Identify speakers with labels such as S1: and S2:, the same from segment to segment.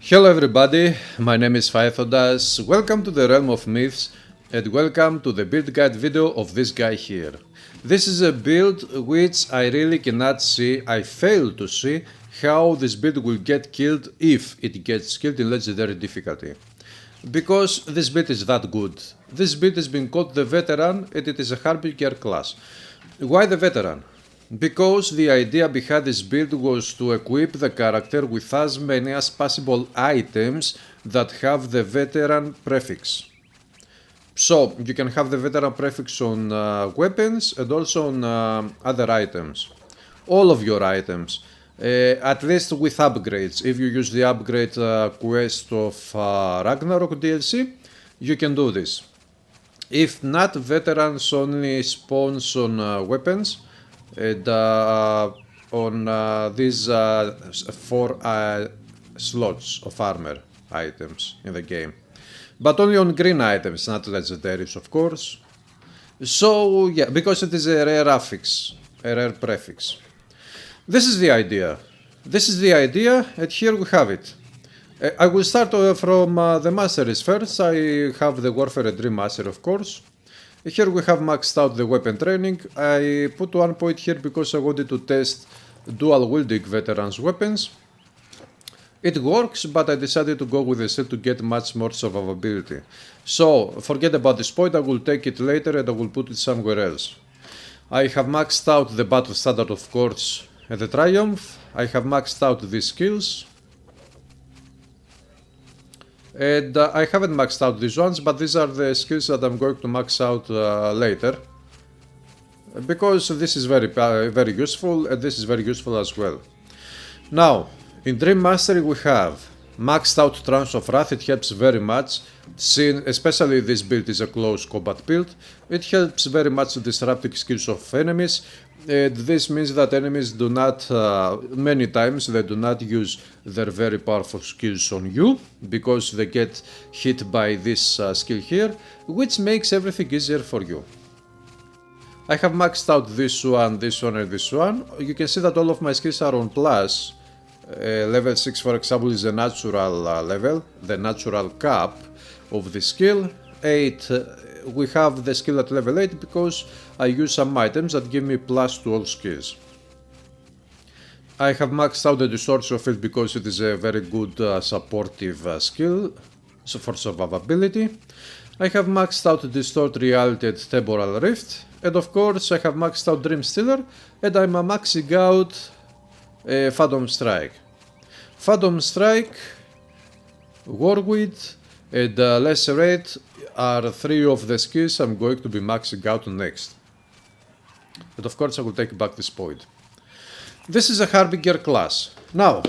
S1: Hello everybody, my name is Phaethodas, welcome to the realm of myths and welcome to the build guide video of this guy here. This is a build which I really cannot see, I fail to see how this build will get killed if it gets killed in legendary difficulty. Because this build is that good. This build has been called the veteran and it is a Harbinger class. Why the veteran? Because the idea behind this build was to equip the character with as many as possible items that have the veteran prefix. So you can have the veteran prefix on weapons and also on other items. All of your items. At least with upgrades. If you use the upgrade quest of Ragnarok DLC, you can do this. If not, veterans only spawns on weapons and on these 4 slots of armor items in the game. But only on green items, not legendaries of course. So yeah, because it is a rare affix, a rare prefix. This is the idea. This is the idea and here we have it. I will start from the masteries first. I have the Warfare Dream Master of course. Here we have maxed out the weapon training. I put 1 point here because I wanted to test dual wielding veterans weapons. It works, but I decided to go with the shield to get much more survivability. So forget about this point, I will take it later and I will put it somewhere else. I have maxed out the battle standard of course and the triumph. I have maxed out these skills. And I haven't maxed out these ones, but these are the skills that I'm going to max out later. Because this is very useful and this is very useful as well. Now, in Dream Mastery we have maxed out Trance of Wrath. It helps very much, especially this build is a close combat build. It helps very much disrupting skills of enemies. This means that enemies do not, many times they do not use their very powerful skills on you, because they get hit by this skill here, which makes everything easier for you. I have maxed out this one and this one. You can see that all of my skills are on plus. Level 6 for example is the natural level, the natural cap of the skill. 8 we have the skill at level 8 because I use some items that give me plus to all skills. I have maxed out the Distortion Field because it is a very good supportive skill for survivability. I have maxed out Distort Reality and Temporal Rift, and of course I have maxed out Dream Stealer and I'm maxing out Phantom Strike. Phantom Strike, Warwid and Lacerate are 3 of the skills I'm going to be maxing out next. But of course I will take back this point. This is a Harbinger class. Now,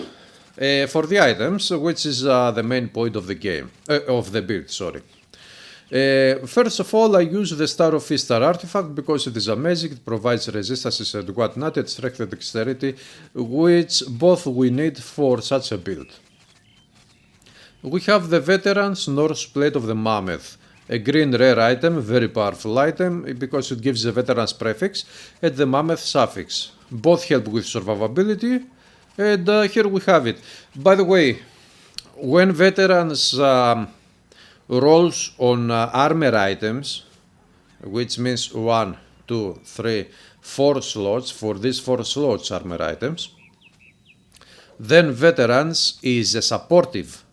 S1: for the items, which is the main point of the game, of the build, sorry. First of all, I use the Star of Istar artifact because it is amazing. It provides resistances and whatnot, and strength and dexterity, which both we need for such a build. We have the Veterans Norse Plate of the Mammoth, a green rare item, very powerful item because it gives the Veterans prefix and the Mammoth suffix. Both help with survivability, and here we have it. By the way, when Veterans rolls on armor items, which means 1, 2, 3, 4 slots, for these 4 slots armor items, then Veterans is a supportive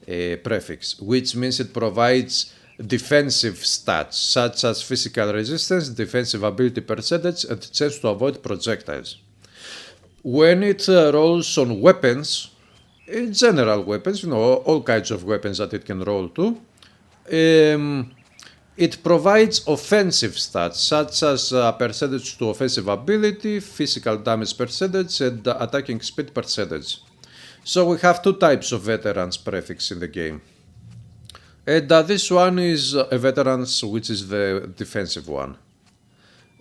S1: prefix, which means it provides defensive stats such as physical resistance, defensive ability percentage and chance to avoid projectiles. When it rolls on weapons, general weapons, you know, all kinds of weapons that it can roll to, it provides offensive stats such as percentage to offensive ability, physical damage percentage and attacking speed percentage. So we have 2 types of veterans prefix in the game. And this one is a veterans, which is the defensive one.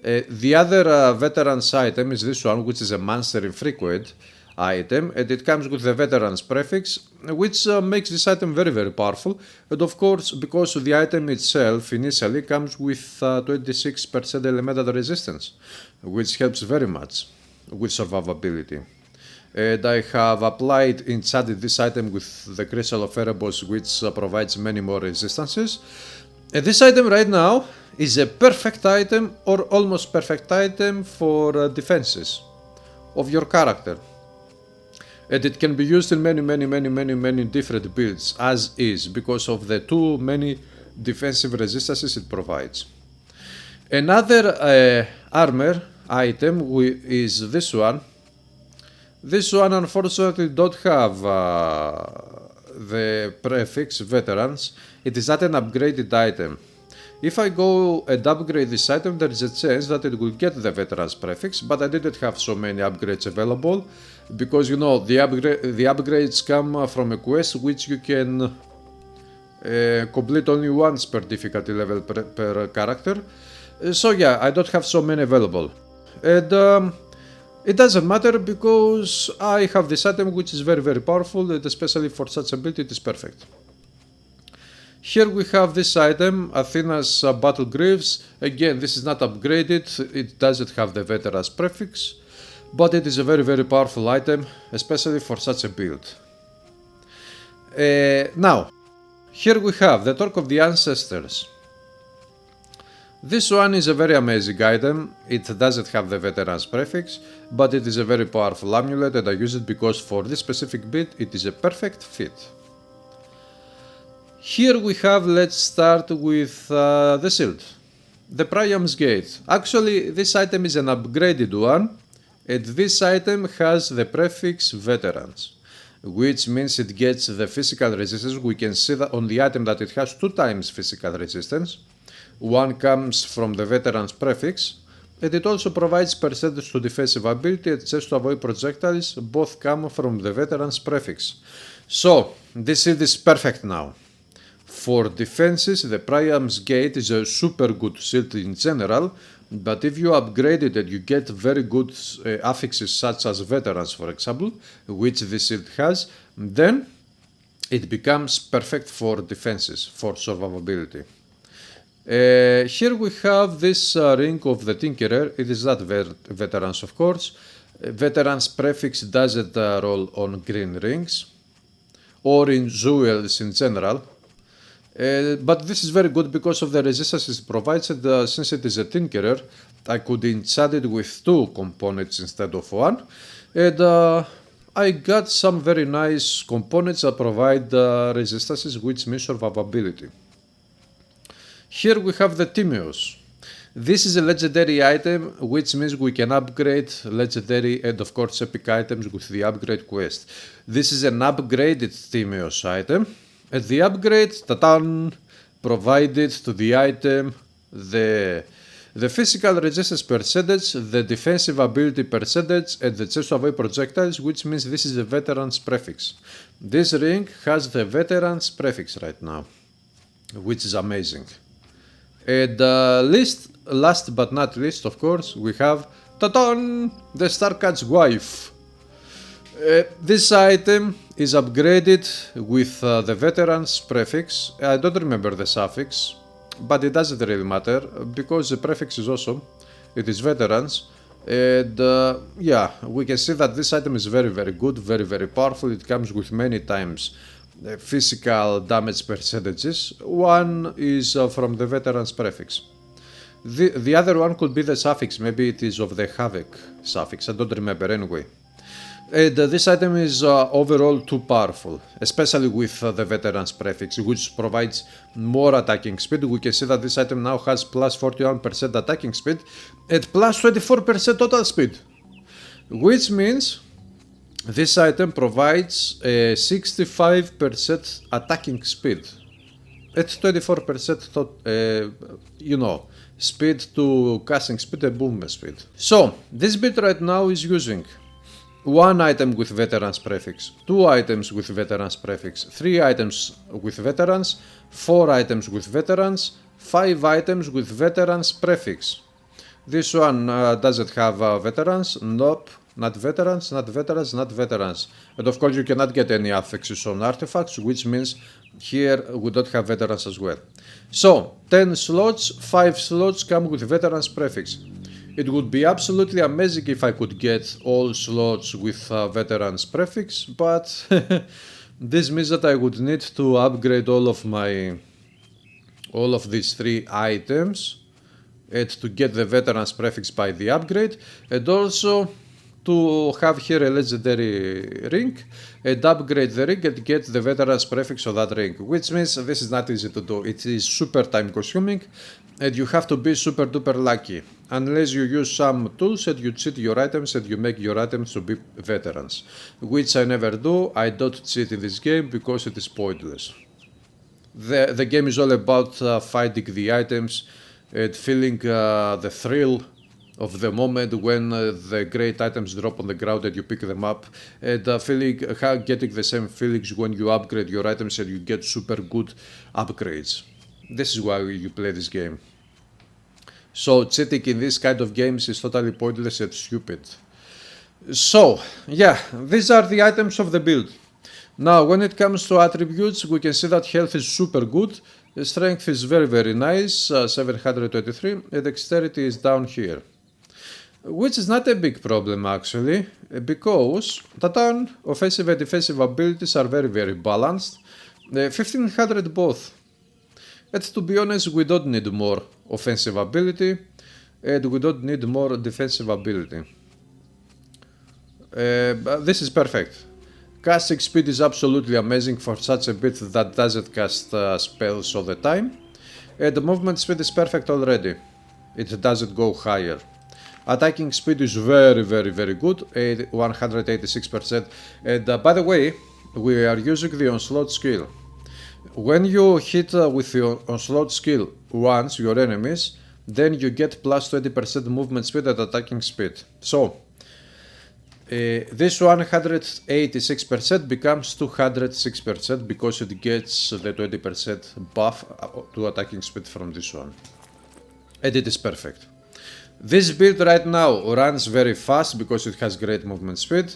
S1: The other veterans item is this one, which is a monster infrequent item, and it comes with the veterans prefix, which makes this item very powerful. And of course, because the item itself initially comes with 26% elemental resistance, which helps very much with survivability. and I have applied enchanted this item with the Crystal of Erebos, which provides many more resistances. And this item right now is a perfect item or almost perfect item for defenses of your character. And it can be used in many different builds as is because of the too many defensive resistances it provides. Another armor item is this one. This one unfortunately don't have the prefix veterans. It is not an upgraded item. If I go and upgrade this item, there is a chance that it will get the veterans prefix, but I didn't have so many upgrades available because you know the upgrades come from a quest which you can complete only once per difficulty level per character. So yeah, I don't have so many available. And it doesn't matter because I have this item which is very powerful, and especially for such a build it is perfect. Here we have this item, Athena's Battle Greaves. Again, this is not upgraded, it doesn't have the veterans prefix, but it is a very powerful item, especially for such a build. Now, here we have the Torque of the Ancestors. This one is a very amazing item. It doesn't have the veterans prefix, but it is a very powerful amulet and I use it because for this specific build it is a perfect fit. Here we have, let's start with the shield. The Priam's Gate. Actually this item is an upgraded one and this item has the prefix veterans, which means it gets the physical resistance. We can see that on the item that it has 2 times physical resistance. One comes from the veterans prefix, and it also provides percentage to defensive ability and chance to avoid projectiles. Both come from the veterans prefix. So this shield is perfect now. For defenses, the Priam's Gate is a super good shield in general, but if you upgrade it and you get very good affixes such as veterans for example, which this shield has, then it becomes perfect for defenses, for survivability. Here we have this ring of the Tinkerer. It is not veterans of course. Veterans prefix doesn't roll on green rings or in jewels in general. But this is very good because of the resistance it provides, and since it is a Tinkerer, I could enchant it with 2 components instead of 1, and I got some very nice components that provide resistances, which means survivability. Here we have the Timeos. This is a legendary item, which means we can upgrade legendary and of course epic items with the upgrade quest. This is an upgraded Timeos item. And the upgrade provided to the item the physical resistance percentage, the defensive ability percentage, and the chance to avoid projectiles, which means this is a veterans prefix. This ring has the veterans prefix right now, which is amazing. And last but not least, of course, we have the Starcat's wife. This item is upgraded with the veterans prefix. I don't remember the suffix, but it doesn't really matter because the prefix is awesome. It is veterans, and yeah, we can see that this item is very good, very powerful. It comes with many times physical damage percentages. One is from the veterans prefix. The other one could be the suffix. Maybe it is of the Havoc suffix. I don't remember anyway. And this item is overall too powerful, especially with the veterans prefix, which provides more attacking speed. We can see that this item now has plus 41% attacking speed and plus 24% total speed, which means this item provides a 65% attacking speed at 24% speed to casting speed and movement speed. So this build right now is using 1 item with veterans prefix, 2 items with veterans prefix, 3 items with veterans, 4 items with veterans, 5 items with veterans prefix. This one doesn't have veterans, nope, not veterans, not veterans, not veterans. And of course you cannot get any affixes on artifacts, which means here we don't have veterans as well. So 10 slots, 5 slots come with veterans prefix. It would be absolutely amazing if I could get all slots with veterans prefix, but this means that I would need to upgrade all of these 3 items and to get the veterans prefix by the upgrade, and also to have here a legendary ring and upgrade the ring and get the veterans prefix of that ring, which means this is not easy to do. It is super time consuming and you have to be super duper lucky, unless you use some tools and you cheat your items and you make your items to be veterans, which I never do. I don't cheat in this game because it is pointless. The game is all about finding the items and feeling the thrill of the moment when the great items drop on the ground and you pick them up, and getting the same feelings when you upgrade your items and you get super good upgrades. This is why you play this game. So cheating in this kind of games is totally pointless and stupid. So yeah, these are the items of the build. Now when it comes to attributes, we can see that health is super good, strength is very nice, 723, and dexterity is down here. Which is not a big problem actually, because the turn offensive and defensive abilities are very balanced, 1500 both. And to be honest, we don't need more offensive ability and we don't need more defensive ability. This is perfect. Casting speed is absolutely amazing for such a bit that doesn't cast spells all the time, and the movement speed is perfect already. It doesn't go higher. Attacking speed is very good, 186%. And by the way, we are using the onslaught skill. When you hit with your onslaught skill once your enemies, then you get plus 20% movement speed and attacking speed. So this 186% becomes 206% because it gets the 20% buff to attacking speed from this one. And it is perfect. This build right now runs very fast because it has great movement speed.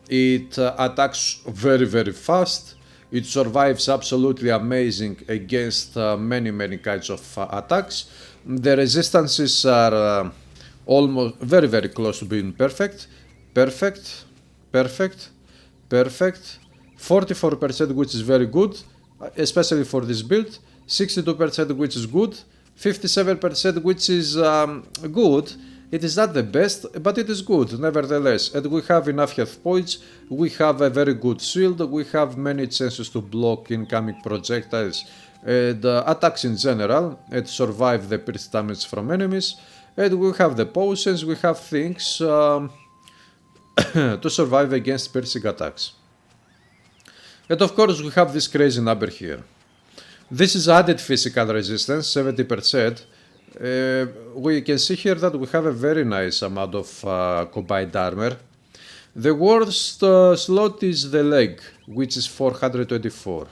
S1: It attacks very fast. It survives absolutely amazing against many kinds of attacks. The resistances are almost very close to being perfect. Perfect. 44%, which is very good, especially for this build. 62%, which is good. 57%, which is good. It is not the best, but it is good nevertheless. And we have enough health points, we have a very good shield, we have many chances to block incoming projectiles and attacks in general, and survive the pierce damage from enemies. And we have the potions, we have things to survive against piercing attacks. And of course we have this crazy number here. This is added physical resistance, 70%. We can see here that we have a very nice amount of combined armor. The worst slot is the leg, which is 424.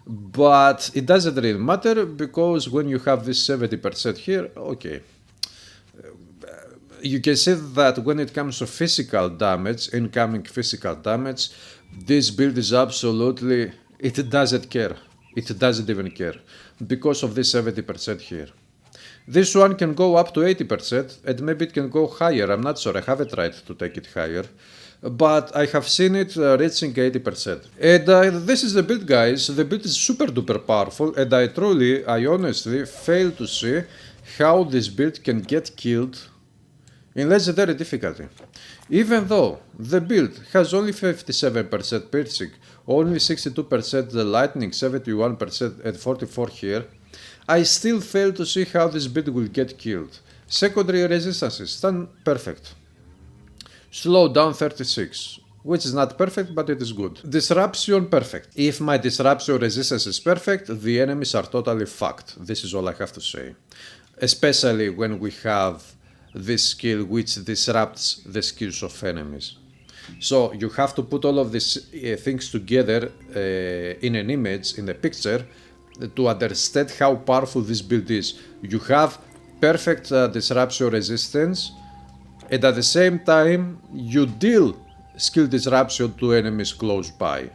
S1: But it doesn't really matter, because when you have this 70% here, okay. You can see that when it comes to physical damage, incoming physical damage, this build is absolutely, it doesn't care. It doesn't even care, because of this 70% here. This one can go up to 80%, and maybe it can go higher, I'm not sure, I haven't tried to take it higher. But I have seen it reaching 80%. And this is the build, guys. The build is super duper powerful, and I honestly fail to see how this build can get killed in legendary difficulty. Even though the build has only 57% piercing, only 62% the lightning, 71% and 44 here, I still fail to see how this build will get killed. Secondary resistances, done perfect. Slow down 36, which is not perfect, but it is good. Disruption, perfect. If my disruption resistance is perfect, the enemies are totally fucked. This is all I have to say. Especially when we have this skill which disrupts the skills of enemies. So you have to put all of these things together in an image, in a picture, to understand how powerful this build is. You have perfect disruption resistance, and at the same time you deal skill disruption to enemies close by.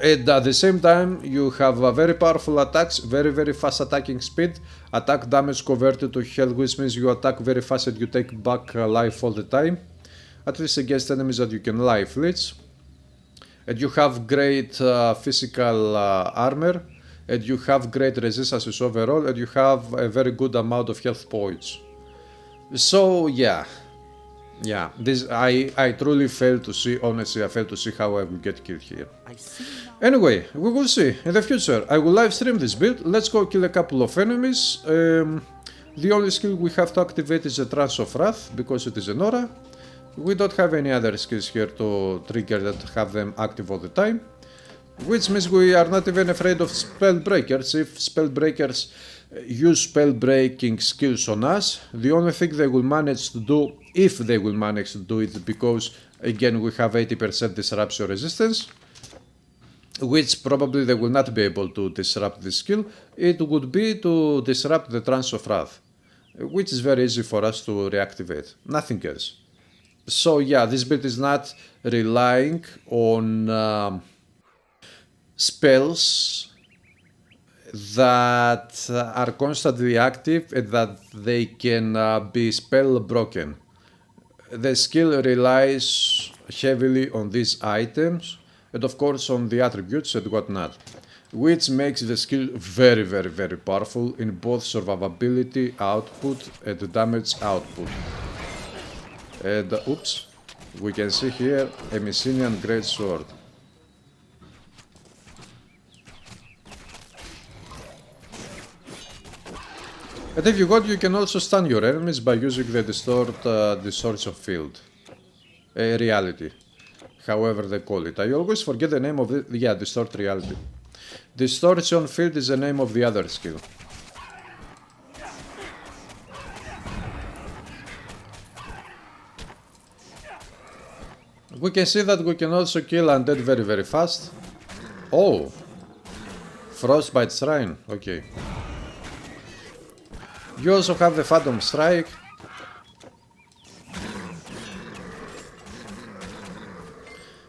S1: And at the same time, you have very powerful attacks, very fast attacking speed, attack damage converted to health, which means you attack very fast and you take back life all the time, at least against enemies that you can life leech. And you have great physical armor, and you have great resistances overall, and you have a very good amount of health points. So yeah, this I truly fail to see, honestly I fail to see how I will get killed here. Anyway, we will see in the future. I will live stream this build. Let's go kill a couple of enemies. The only skill we have to activate is the Trance of Wrath, because it is an aura. We don't have any other skills here to trigger that have them active all the time. Which means we are not even afraid of spell breakers. If spell breakers use spell breaking skills on us, the only thing they will manage to do, if they will manage to do it, because again we have 80% disruption resistance, which probably they will not be able to disrupt this skill, it would be to disrupt the Trance of Wrath, which is very easy for us to reactivate, nothing else. So yeah, this build is not relying on spells that are constantly active and that they can be spell broken. The skill relies heavily on these items and of course on the attributes and whatnot, which makes the skill very powerful in both survivability output and damage output. And oops, we can see here a Mycenian Great Sword. And if you got, you can also stun your enemies by using the distortion field. Reality, however they call it. I always forget the name of it. Yeah, distort reality. Distortion field is the name of the other skill. We can see that we can also kill undead very fast. Oh! Frostbite Shrine, okay. You also have the Phantom Strike.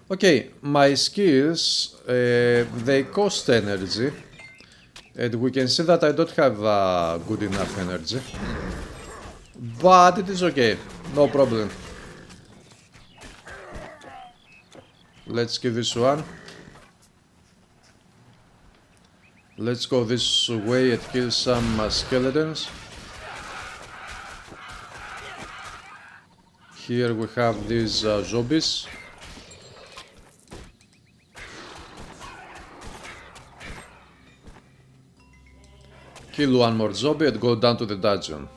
S1: Okay, my skills, they cost energy. And we can see that I don't have good enough energy. But it is okay, no problem. Let's give this one. Let's go this way and kill some skeletons. Here we have these zombies. Kill one more zombie and go down to the dungeon.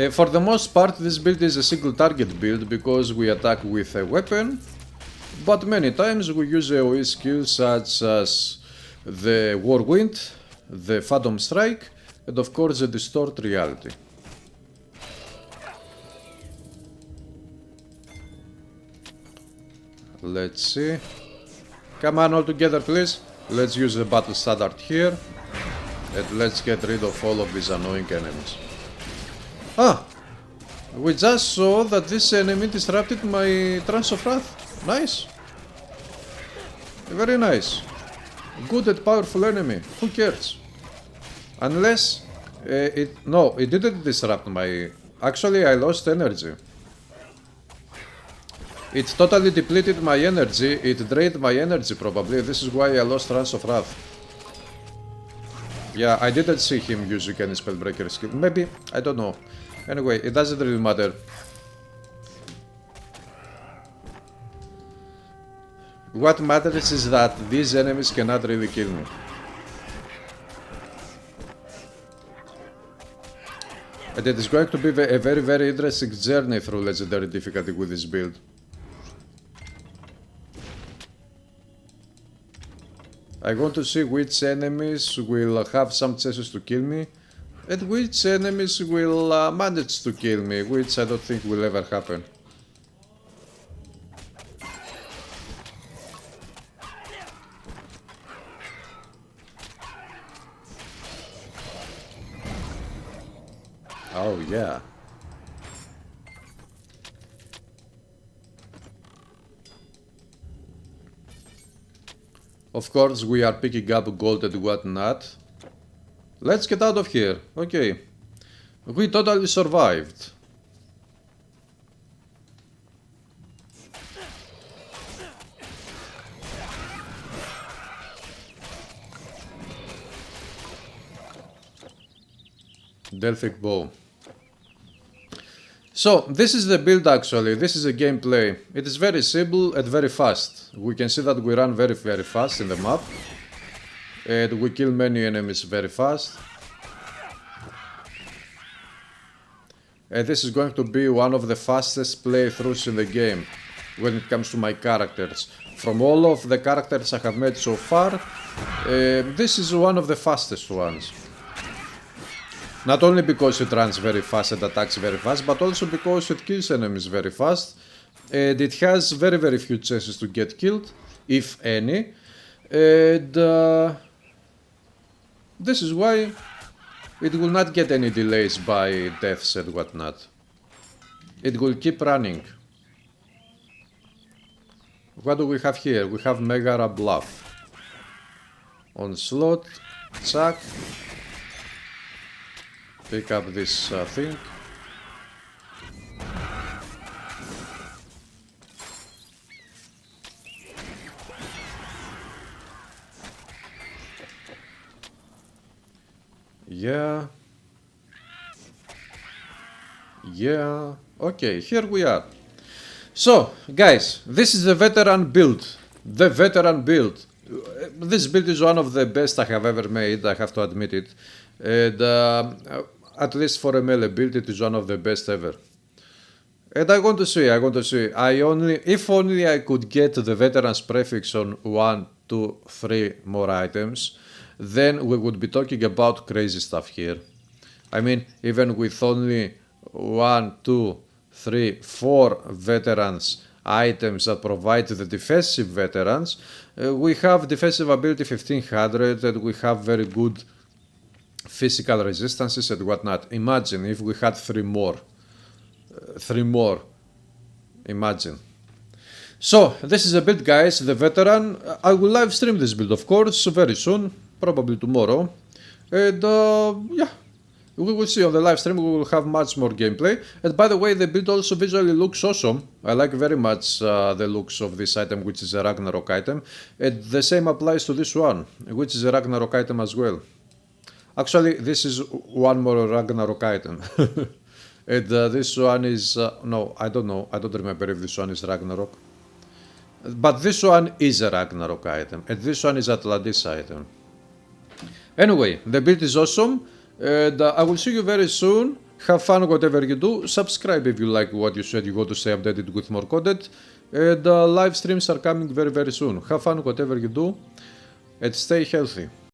S1: For the most part, this build is a single target build because we attack with a weapon, but many times we use AoE skills such as the Whirlwind, the Phantom Strike, and of course the Distort Reality. Let's see. Come on all together please. Let's use the battle standard here, and let's get rid of all of these annoying enemies. Ah! We just saw that this enemy disrupted my Trance of Wrath. Nice! Very nice. Good and powerful enemy. Who cares? Unless... No, it didn't disrupt my... Actually, I lost energy. It totally depleted my energy. It drained my energy probably. This is why I lost Trance of Wrath. Yeah, I didn't see him using any spellbreaker skill. Maybe, I don't know. Anyway, it doesn't really matter. What matters is that these enemies cannot really kill me. And it is going to be a very interesting journey through legendary difficulty with this build. I want to see which enemies will have some chances to kill me, and which enemies will manage to kill me, which I don't think will ever happen. Oh yeah. Of course we are picking up gold and whatnot. Let's get out of here. Okay. We totally survived. Delphic bow. So, this is the build actually, this is a gameplay. It is very simple and very fast. We can see that we run very fast in the map. And we kill many enemies very fast. And this is going to be one of the fastest playthroughs in the game when it comes to my characters. From all of the characters I have made so far, this is one of the fastest ones. Not only because it runs very fast and attacks very fast, but also because it kills enemies very fast. And it has very few chances to get killed, if any. And this is why it will not get any delays by deaths and whatnot. It will keep running. What do we have here? We have Megara Bluff. Onslaught, Chuck. Pick up this thing. Yeah. Okay, here we are. So, guys, this is the veteran build. The veteran build. This build is one of the best I have ever made, I have to admit it. And at least for a melee build, it is one of the best ever. And I want to see, if only I could get the veterans prefix on 1, 2, 3 more items, then we would be talking about crazy stuff here. I mean, even with only 1, 2, 3, 4 veterans items that provide the defensive veterans, we have defensive ability 1500 and we have very good physical resistances and whatnot. Imagine if we had 3 more. 3 more. Imagine. So, this is a build, guys, the veteran. I will live stream this build, of course, very soon. Probably tomorrow. And yeah, we will see on the live stream. We will have much more gameplay. And by the way, the build also visually looks awesome. I like very much the looks of this item, which is a Ragnarok item. And the same applies to this one, which is a Ragnarok item as well. Actually, this is one more Ragnarok item. And this one is... no, I don't know. I don't remember if this one is Ragnarok. But this one is a Ragnarok item. And this one is Atlantis item. Anyway, the build is awesome. And I will see you very soon. Have fun whatever you do. Subscribe if you like what you said you want to stay updated with more content. And live streams are coming very soon. Have fun whatever you do. And stay healthy.